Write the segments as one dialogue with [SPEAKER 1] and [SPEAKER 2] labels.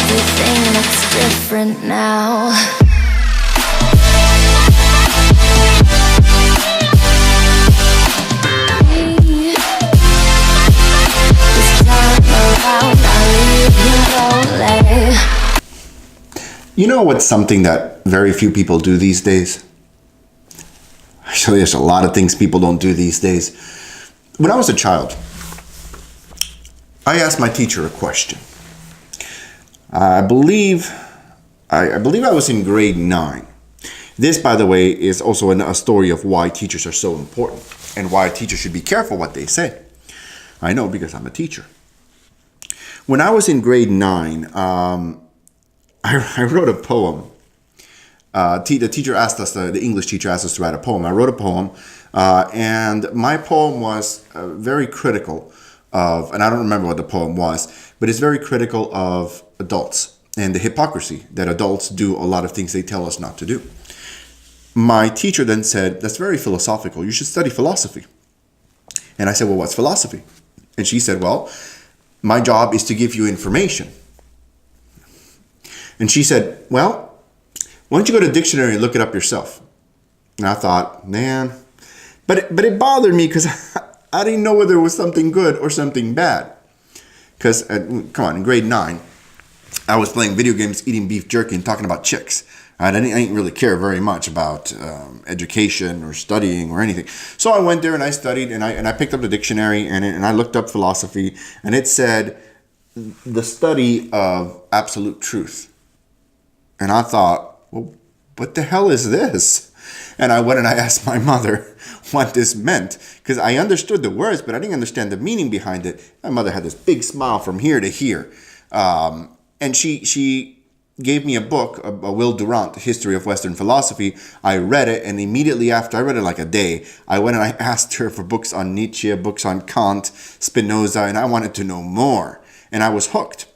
[SPEAKER 1] Everything looks different now.
[SPEAKER 2] You know what's something that very few people do these days? Actually, there's a lot of things people don't do these days. When I was a child, I asked my teacher a question. I believe I was in grade 9. This, by the way, is also a story of why teachers are so important and why teachers should be careful what they say. I know because I'm a teacher. When I was in grade 9, I wrote a poem. The teacher asked us, the English teacher asked us to write a poem. I wrote a poem, and my poem was very critical of, and I don't remember what the poem was, but it's very critical of adults and the hypocrisy that adults do a lot of things they tell us not to do. My teacher then said, "That's very philosophical. You should study philosophy." And I said, "Well, what's philosophy?" And she said, "Well, my job is to give you information." And she said, "Well, why don't you go to the dictionary and look it up yourself?" And I thought, man, but it bothered me because I didn't know whether it was something good or something bad. Because, come on, in grade 9, I was playing video games, eating beef jerky, and talking about chicks. I didn't really care very much about education or studying or anything. So I went there and I studied, and I picked up the dictionary and I looked up philosophy, and it said the study of absolute truth. And I thought, well, what the hell is this? And I went and I asked my mother what this meant, because I understood the words, but I didn't understand the meaning behind it. My mother had this big smile from here to here. And she gave me a book, a Will Durant, History of Western Philosophy. I read it, and immediately after, I read it like a day, I went and I asked her for books on Nietzsche, books on Kant, Spinoza, and I wanted to know more. And I was hooked.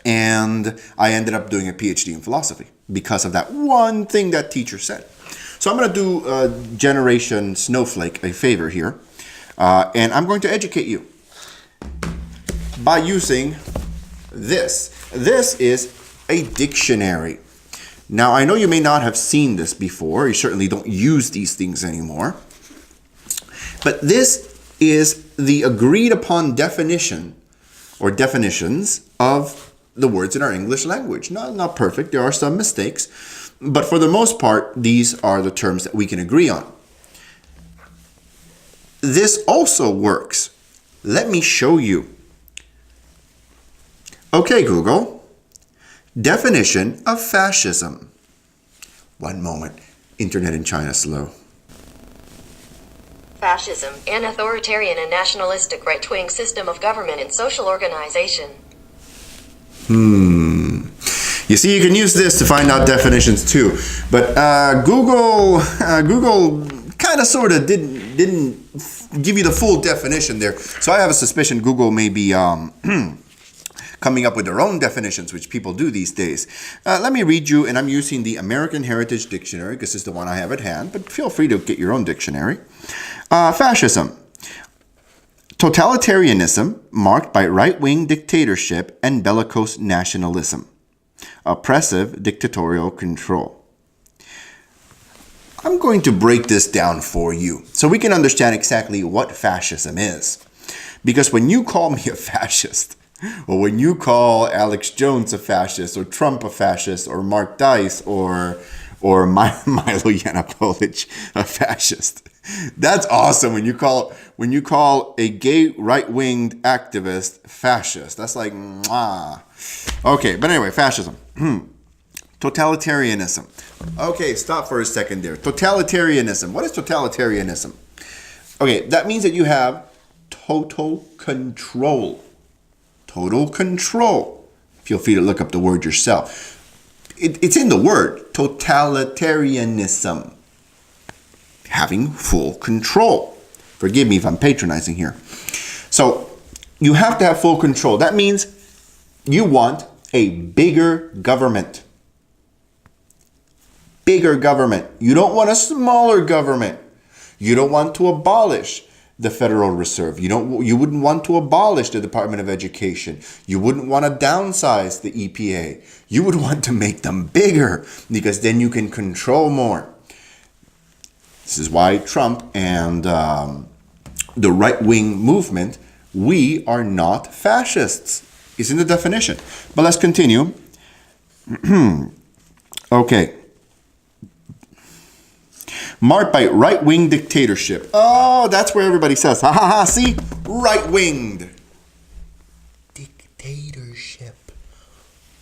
[SPEAKER 2] And I ended up doing a PhD in philosophy because of that one thing that teacher said. So I'm going to do Generation Snowflake a favor here. And I'm going to educate you by using this. This is a dictionary. Now, I know you may not have seen this before. You certainly don't use these things anymore. But this is the agreed upon definition or definitions of the words in our English language. Not perfect. There are some mistakes. But for the most part, these are the terms that we can agree on. This also works. Let me show you. Okay, Google. Definition of fascism. One moment. Internet in China slow.
[SPEAKER 3] Fascism, an authoritarian and nationalistic right-wing system of government and social organization.
[SPEAKER 2] You see, you can use this to find out definitions too. But Google kind of sort of didn't give you the full definition there. So I have a suspicion Google may be coming up with their own definitions, which people do these days. Let me read you, and I'm using the American Heritage Dictionary because it's the one I have at hand, but feel free to get your own dictionary. Fascism. Totalitarianism marked by right-wing dictatorship and bellicose nationalism. Oppressive dictatorial control. I'm going to break this down for you so we can understand exactly what fascism is. Because when you call me a fascist, or when you call Alex Jones a fascist, or Trump a fascist, or Mark Dice, or Milo Yiannopoulos a fascist, that's awesome. When you call a gay right-winged activist fascist, that's like, mwah. Okay, but anyway, fascism. Totalitarianism. Okay, stop for a second there. Totalitarianism. What is totalitarianism? Okay, that means that you have total control. Total control. Feel free to look up the word yourself. It's in the word, totalitarianism. Having full control. Forgive me if I'm patronizing here. So, you have to have full control. That means you want a bigger government. Bigger government. You don't want a smaller government. You don't want to abolish. the Federal Reserve. You wouldn't want to abolish the Department of Education. You wouldn't want to downsize the EPA. You would want to make them bigger because then you can control more. This is why Trump and the right-wing movement, we are not fascists. It's in the definition. But let's continue. Okay. Marked by right-wing dictatorship. Oh, that's where everybody says, ha ha ha, see? Right-winged. Dictatorship.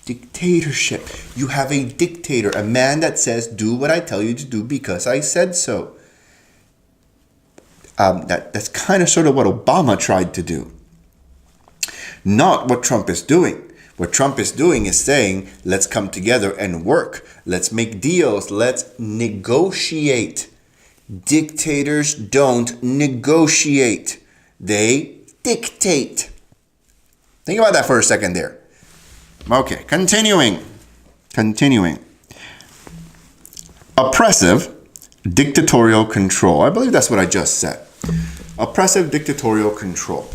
[SPEAKER 2] Dictatorship. You have a dictator, a man that says, do what I tell you to do because I said so. That's kind of sort of what Obama tried to do. Not what Trump is doing. What Trump is doing is saying, let's come together and work. Let's make deals. Let's negotiate. Dictators don't negotiate. They dictate. Think about that for a second there. Okay, continuing. Oppressive, dictatorial control. I believe that's what I just said. Oppressive, dictatorial control.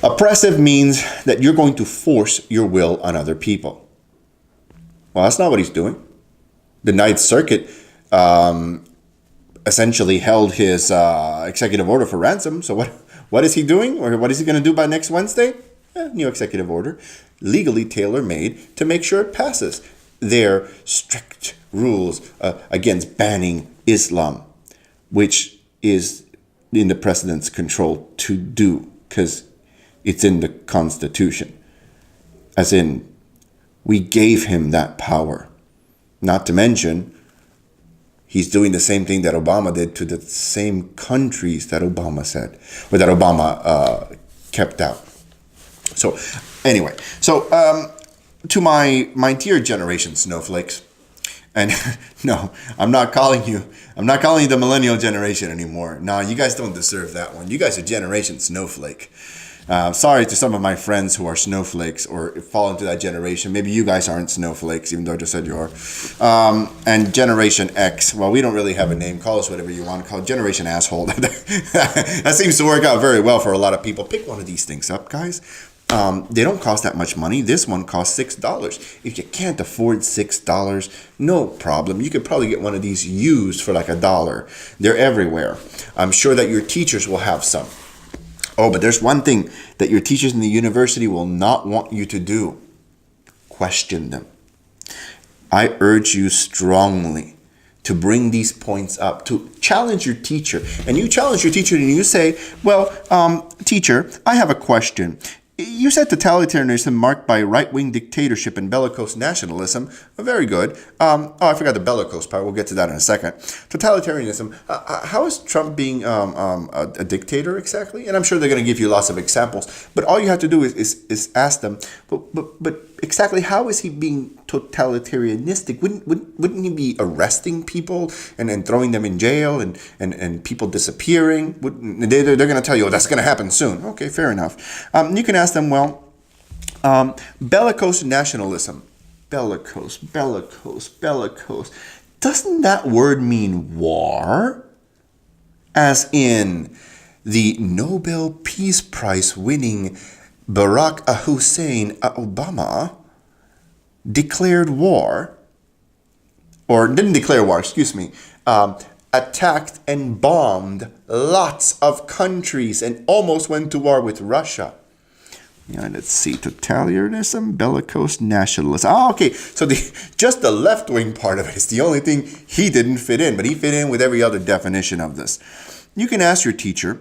[SPEAKER 2] Oppressive means that you're going to force your will on other people. Well, that's not what he's doing. The Ninth Circuit essentially held his executive order for ransom. So what is he doing? Or what is he going to do by next Wednesday? New executive order, legally tailor-made to make sure it passes. Their strict rules against banning Islam, which is in the president's control to do, because it's in the Constitution. As in, we gave him that power. Not to mention, he's doing the same thing that Obama did to the same countries that Obama said, or that Obama kept out. So, anyway, to my dear generation snowflakes, and no, I'm not calling you the millennial generation anymore. No, you guys don't deserve that one. You guys are generation snowflake. Sorry to some of my friends who are snowflakes or fall into that generation. Maybe you guys aren't snowflakes, even though I just said you are. And Generation X, well, we don't really have a name. Call us whatever you want. Call it Generation Asshole. That seems to work out very well for a lot of people. Pick one of these things up, guys. They don't cost that much money. This one costs $6. If you can't afford $6, no problem. You could probably get one of these used for like $1. They're everywhere. I'm sure that your teachers will have some. Oh, but there's one thing that your teachers in the university will not want you to do. Question them. I urge you strongly to bring these points up, to challenge your teacher. And you challenge your teacher and you say, well, teacher, I have a question. You said totalitarianism marked by right-wing dictatorship and bellicose nationalism. Very good. I forgot the bellicose part. We'll get to that in a second. Totalitarianism. How is Trump being a dictator exactly? And I'm sure they're going to give you lots of examples. But all you have to do is ask them, but exactly how is he being totalitarianistic? Wouldn't he be arresting people and then throwing them in jail and people disappearing? They're going to tell you, oh, that's going to happen soon. Okay, fair enough. You can ask them, well, bellicose nationalism. Bellicose. Doesn't that word mean war? As in the Nobel Peace Prize winning Barack Hussein Obama declared war, or didn't declare war, attacked and bombed lots of countries and almost went to war with Russia. Yeah, let's see, totalitarianism, bellicose nationalism. Oh, okay, so just the left-wing part of it is the only thing he didn't fit in, but he fit in with every other definition of this. You can ask your teacher,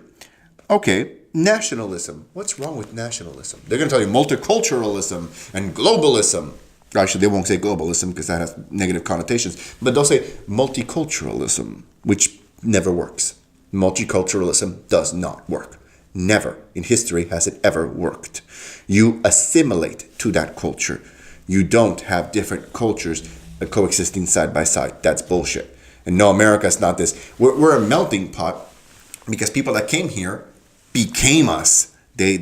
[SPEAKER 2] okay, nationalism. What's wrong with nationalism? They're going to tell you multiculturalism and globalism. Actually, they won't say globalism because that has negative connotations, but they'll say multiculturalism, which never works. Multiculturalism does not work. Never in history has it ever worked. You assimilate to that culture. You don't have different cultures coexisting side by side. That's bullshit. And no, America's not this. We're a melting pot because people that came here became us. They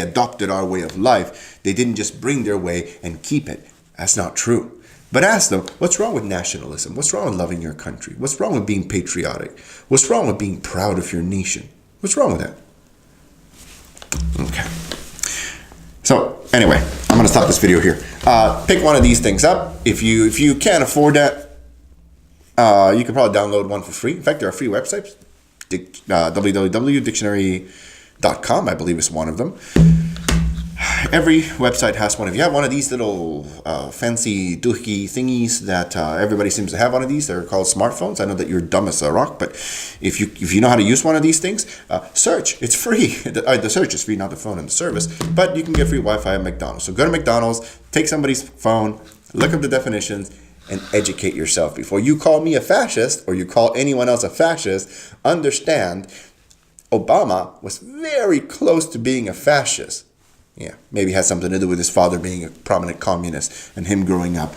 [SPEAKER 2] adopted our way of life. They didn't just bring their way and keep it. That's not true. But ask them, what's wrong with nationalism? What's wrong with loving your country? What's wrong with being patriotic? What's wrong with being proud of your nation? What's wrong with that? Okay. So anyway, I'm gonna stop this video here. Pick one of these things up. If you can't afford that, you can probably download one for free. In fact, there are free websites. www.dictionary.com, I believe, is one of them. Every website has one. If you have one of these little fancy doohickey thingies that everybody seems to have one of these, they're called smartphones. I know that you're dumb as a rock, but if you know how to use one of these things, search. It's free. The search is free, not the phone and the service. But you can get free Wi-Fi at McDonald's. So go to McDonald's, take somebody's phone, look up the definitions, and educate yourself. Before you call me a fascist or you call anyone else a fascist, understand Obama was very close to being a fascist. Yeah, maybe it has something to do with his father being a prominent communist and him growing up,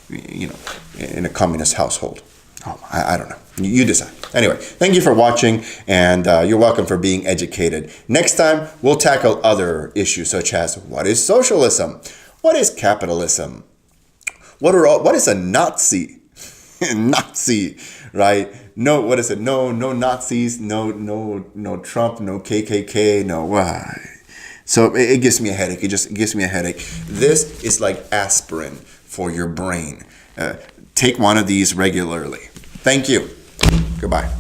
[SPEAKER 2] in a communist household. Oh, I don't know. You decide. Anyway, thank you for watching, and you're welcome for being educated. Next time, we'll tackle other issues such as what is socialism? What is capitalism? What is a Nazi? Nazi, right? No, what is it? No Nazis, no Trump, no KKK, no why. So it gives me a headache. It just gives me a headache. This is like aspirin for your brain. Take one of these regularly. Thank you. Goodbye.